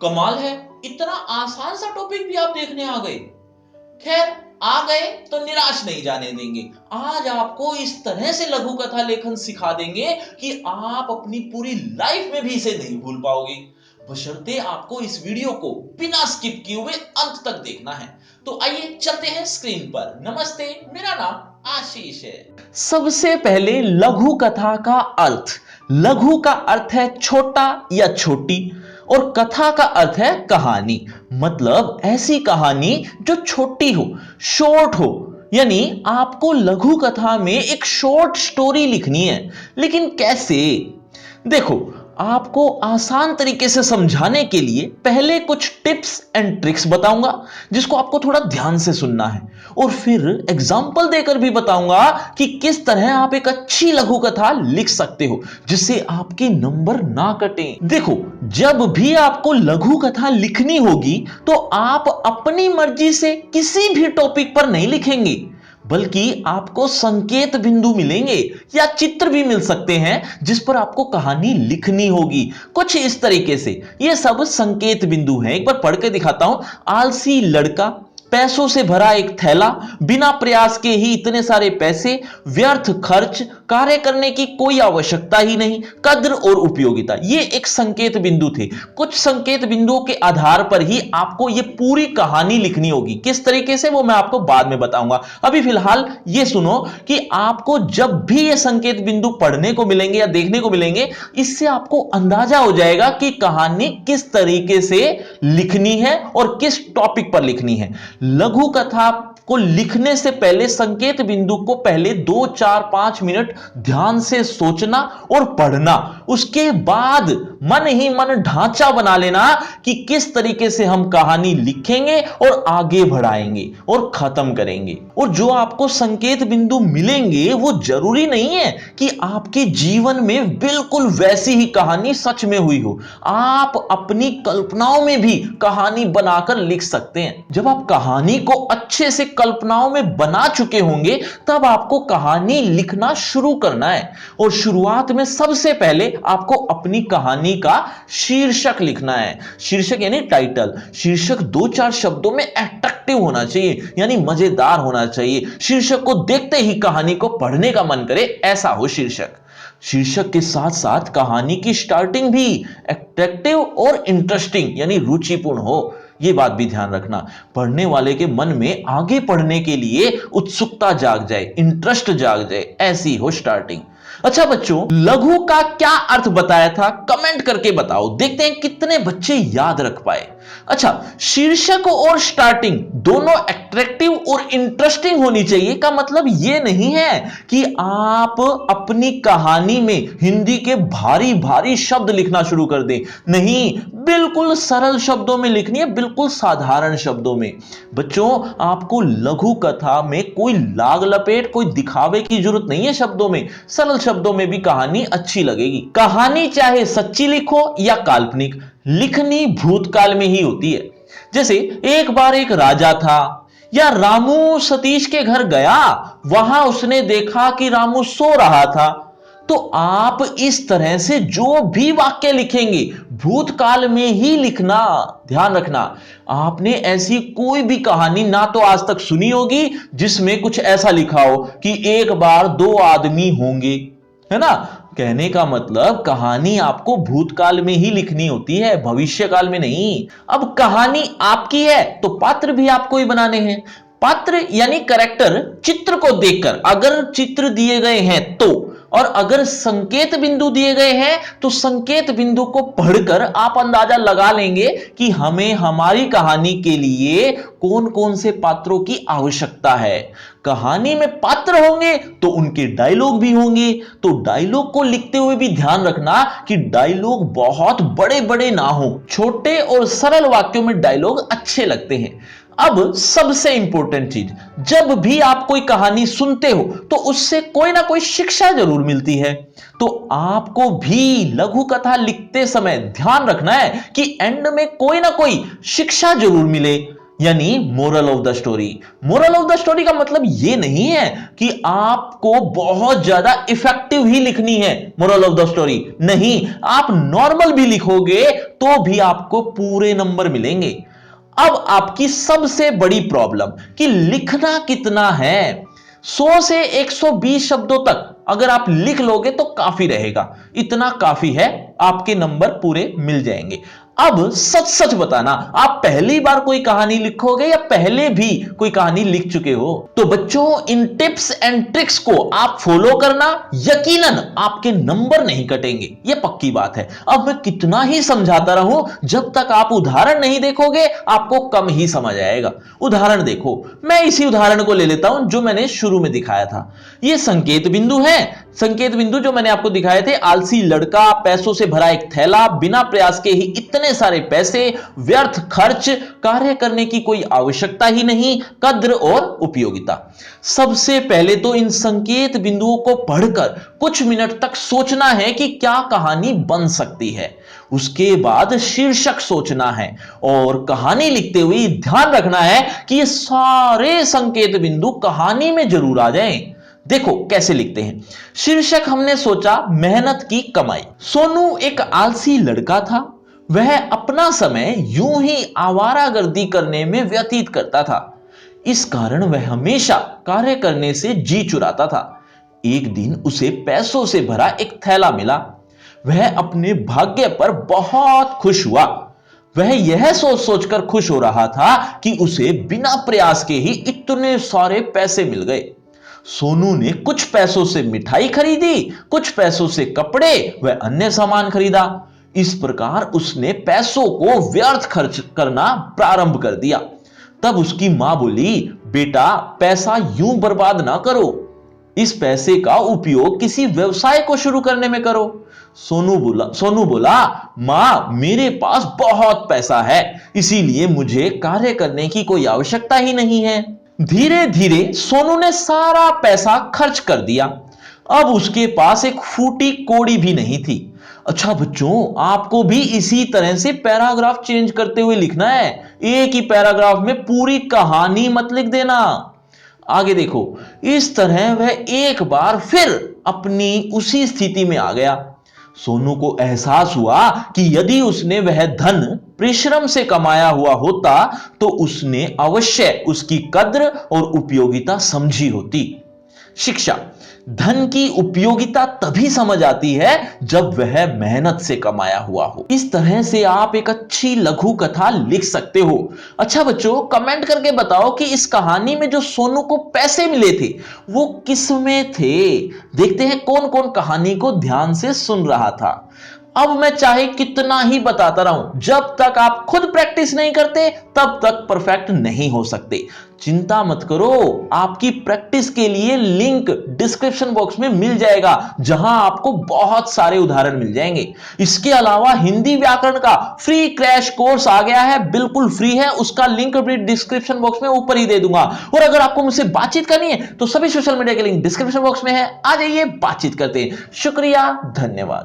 कमाल है, इतना आसान सा टॉपिक भी आप देखने आ गए। खैर, आ गए तो निराश नहीं जाने देंगे। आज आपको इस तरह से लघु कथा लेखन सिखा देंगे कि आप अपनी पूरी लाइफ में भी इसे नहीं भूल पाओगे, बशर्ते आपको इस वीडियो को बिना स्किप किए हुए अंत तक देखना है। तो आइए चलते हैं स्क्रीन पर। नमस्ते, मेरा नाम आशीष है। सबसे पहले लघु कथा का अर्थ। लघु का अर्थ है छोटा या छोटी, और कथा का अर्थ है कहानी। मतलब ऐसी कहानी जो छोटी हो, शॉर्ट हो। यानी आपको लघु कथा में एक शॉर्ट स्टोरी लिखनी है। लेकिन कैसे? देखो, आपको आसान तरीके से समझाने के लिए पहले कुछ टिप्स एंड ट्रिक्स बताऊंगा, जिसको आपको थोड़ा ध्यान से सुनना है, और फिर एग्जाम्पल देकर भी बताऊंगा कि किस तरह आप एक अच्छी लघु कथा लिख सकते हो जिससे आपके नंबर ना कटें। देखो, जब भी आपको लघु कथा लिखनी होगी तो आप अपनी मर्जी से किसी भी टॉपिक पर नहीं लिखेंगे, बल्कि आपको संकेत बिंदु मिलेंगे या चित्र भी मिल सकते हैं जिस पर आपको कहानी लिखनी होगी। कुछ इस तरीके से ये सब संकेत बिंदु हैं। एक बार पढ़ के दिखाता हूं। आलसी लड़का, पैसों से भरा एक थैला, बिना प्रयास के ही इतने सारे पैसे, व्यर्थ खर्च, कार्य करने की कोई आवश्यकता ही नहीं, कद्र और उपयोगिता। ये एक संकेत बिंदु थे। कुछ संकेत बिंदुओं के आधार पर ही आपको ये पूरी कहानी लिखनी होगी। किस तरीके से, वो मैं आपको बाद में बताऊंगा। अभी फिलहाल ये सुनो कि आपको जब भी ये संकेत बिंदु पढ़ने को मिलेंगे या देखने को मिलेंगे, इससे आपको अंदाजा हो जाएगा कि कहानी किस तरीके से लिखनी है और किस टॉपिक पर लिखनी है। लघु कथा को लिखने से पहले संकेत बिंदु को पहले 2 4 5 मिनट ध्यान से सोचना और पढ़ना। उसके बाद मन ही मन ढांचा बना लेना कि किस तरीके से हम कहानी लिखेंगे और आगे बढ़ाएंगे और खत्म करेंगे। और जो आपको संकेत बिंदु मिलेंगे वो जरूरी नहीं है कि आपके जीवन में बिल्कुल वैसी ही कहानी सच में हुई हो। आप अपनी कल्पनाओं में भी कहानी बनाकर लिख सकते हैं। जब आप कहानी को अच्छे से कल्पनाओं में बना चुके होंगे, तब आपको कहानी लिखना शुरू करना है। और शुरुआत में सबसे पहले आपको अपनी कहानी का शीर्षक लिखना है। शीर्षक यानी टाइटल। शीर्षक 2 4 शब्दों में अट्रैक्टिव होना चाहिए, यानी मजेदार होना चाहिए। शीर्षक को देखते ही कहानी को पढ़ने का मन करे, ऐसा हो शीर्षक। शीर्षक के साथ साथ कहानी की स्टार्टिंग भी अट्रैक्टिव और इंटरेस्टिंग यानी रुचिपूर्ण हो। यह बात भी ध्यान रखना, पढ़ने वाले के मन में आगे पढ़ने के लिए उत्सुकता जाग जाए, इंटरेस्ट जाग जाए, ऐसी हो स्टार्टिंग। अच्छा बच्चों, लघु का क्या अर्थ बताया था, कमेंट करके बताओ। देखते हैं कितने बच्चे याद रख पाए। अच्छा, शीर्षक और स्टार्टिंग दोनों अट्रैक्टिव और इंटरेस्टिंग होनी चाहिए का मतलब यह नहीं है कि आप अपनी कहानी में हिंदी के भारी भारी शब्द लिखना शुरू कर दें। नहीं, बिल्कुल सरल शब्दों में लिखनी है, बिल्कुल साधारण शब्दों में। बच्चों, आपको लघु कथा में कोई लाग लपेट, कोई दिखावे की जरूरत नहीं है शब्दों में। सरल शब्दों में भी कहानी अच्छी लगेगी। कहानी चाहे सच्ची लिखो या काल्पनिक, लिखनी भूतकाल में ही होती है। जैसे एक बार एक राजा था, या रामू सतीश के घर गया, वहां उसने देखा कि रामू सो रहा था। तो आप इस तरह से जो भी वाक्य लिखेंगे भूतकाल में ही लिखना। ध्यान रखना, आपने ऐसी कोई भी कहानी ना तो आज तक सुनी होगी जिसमें कुछ ऐसा लिखा हो कि एक बार 2 आदमी होंगे, है ना। कहने का मतलब कहानी आपको भूतकाल में ही लिखनी होती है, भविष्यकाल में नहीं। अब कहानी आपकी है तो पात्र भी आपको ही बनाने हैं। पात्र यानी कैरेक्टर चित्र को देखकर, अगर चित्र दिए गए हैं तो, और अगर संकेत बिंदु दिए गए हैं तो संकेत बिंदु को पढ़कर आप अंदाजा लगा लेंगे कि हमें हमारी कहानी के लिए कौन कौन से पात्रों की आवश्यकता है। कहानी में पात्र होंगे तो उनके डायलॉग भी होंगे। तो डायलॉग को लिखते हुए भी ध्यान रखना कि डायलॉग बहुत बड़े बड़े ना हो, छोटे और सरल वाक्यों में डायलॉग अच्छे लगते हैं। अब सबसे इंपॉर्टेंट चीज, जब भी आप कोई कहानी सुनते हो तो उससे कोई ना कोई शिक्षा जरूर मिलती है। तो आपको भी लघु कथा लिखते समय ध्यान रखना है कि एंड में कोई ना कोई शिक्षा जरूर मिले। यानी moral of the story. Moral of the story का मतलब यह नहीं है कि आपको बहुत ज्यादा इफेक्टिव ही लिखनी है मोरल ऑफ द स्टोरी। नहीं, आप नॉर्मल भी लिखोगे तो भी आपको पूरे नंबर मिलेंगे। अब आपकी सबसे बड़ी प्रॉब्लम कि लिखना कितना है। 100 से 120 शब्दों तक अगर आप लिख लोगे तो काफी रहेगा, इतना काफी है, आपके नंबर पूरे मिल जाएंगे। अब सच सच बताना, आप पहली बार कोई कहानी लिखोगे या पहले भी कोई कहानी लिख चुके हो? तो बच्चों, इन टिप्स एंड ट्रिक्स को आप फॉलो करना, यकीनन आपके नंबर नहीं कटेंगे, यह पक्की बात है। अब मैं कितना ही समझाता रहूं, जब तक आप उदाहरण नहीं देखोगे आपको कम ही समझ आएगा। उदाहरण देखो, मैं इसी उदाहरण को ले लेता हूं जो मैंने शुरू में दिखाया था। यह संकेत बिंदु है। संकेत बिंदु जो मैंने आपको दिखाए थे, आलसी लड़का, पैसों से भरा एक थैला, बिना प्रयास के ही इतने सारे पैसे, व्यर्थ खर्च, कार्य करने की कोई आवश्यकता ही नहीं, कद्र और उपयोगिता। सबसे पहले तो इन संकेत बिंदुओं को पढ़कर कुछ मिनट तक सोचना है कि क्या कहानी बन सकती है। उसके बाद शीर्षक सोचना है और कहानी लिखते हुए ध्यान रखना है कि ये सारे संकेत बिंदु कहानी में जरूर आ जाएं। देखो कैसे लिखते हैं। शीर्षक हमने सोचा मेहनत की कमाई। सोनू एक आलसी लड़का था। वह अपना समय यूं ही आवारागर्दी करने में व्यतीत करता था। इस कारण वह हमेशा कार्य करने से जी चुराता था। एक दिन उसे पैसों से भरा एक थैला मिला। वह अपने भाग्य पर बहुत खुश हुआ। वह यह सोच सोचकर खुश हो रहा था कि उसे बिना प्रयास के ही इतने सारे पैसे मिल गए। सोनू ने कुछ पैसों से मिठाई खरीदी, कुछ पैसों से कपड़े व अन्य सामान खरीदा। इस प्रकार उसने पैसों को व्यर्थ खर्च करना प्रारंभ कर दिया। तब उसकी मां बोली, बेटा पैसा यूं बर्बाद ना करो, इस पैसे का उपयोग किसी व्यवसाय को शुरू करने में करो। सोनू बोला, मां मेरे पास बहुत पैसा है, इसीलिए मुझे कार्य करने की कोई आवश्यकता ही नहीं है। धीरे धीरे सोनू ने सारा पैसा खर्च कर दिया। अब उसके पास एक फूटी कौड़ी भी नहीं थी। अच्छा बच्चों, आपको भी इसी तरह से पैराग्राफ चेंज करते हुए लिखना है। एक ही पैराग्राफ में पूरी कहानी मत लिख देना। आगे देखो, इस तरह वह एक बार फिर अपनी उसी स्थिति में आ गया। सोनू को एहसास हुआ कि यदि उसने वह धन परिश्रम से कमाया हुआ होता तो उसने अवश्य उसकी कद्र और उपयोगिता समझी होती। शिक्षा, धन की उपयोगिता तभी समझ आती है जब वह मेहनत से कमाया हुआ हो। इस तरह से आप एक अच्छी लघु कथा लिख सकते हो। अच्छा बच्चों, कमेंट करके बताओ कि इस कहानी में जो सोनू को पैसे मिले थे वो किस में थे। देखते हैं कौन कौन कहानी को ध्यान से सुन रहा था। अब मैं चाहे कितना ही बताता रहूं, जब तक आप खुद प्रैक्टिस नहीं करते तब तक परफेक्ट नहीं हो सकते। चिंता मत करो, आपकी प्रैक्टिस के लिए लिंक डिस्क्रिप्शन बॉक्स में मिल जाएगा, जहां आपको बहुत सारे उदाहरण मिल जाएंगे। इसके अलावा हिंदी व्याकरण का फ्री क्रैश कोर्स आ गया है, बिल्कुल फ्री है, उसका लिंक भी डिस्क्रिप्शन बॉक्स में ऊपर ही दे दूंगा। और अगर आपको मुझसे बातचीत करनी है तो सभी सोशल मीडिया के लिंक डिस्क्रिप्शन बॉक्स में है, आ जाइए बातचीत करते हैं। शुक्रिया, धन्यवाद।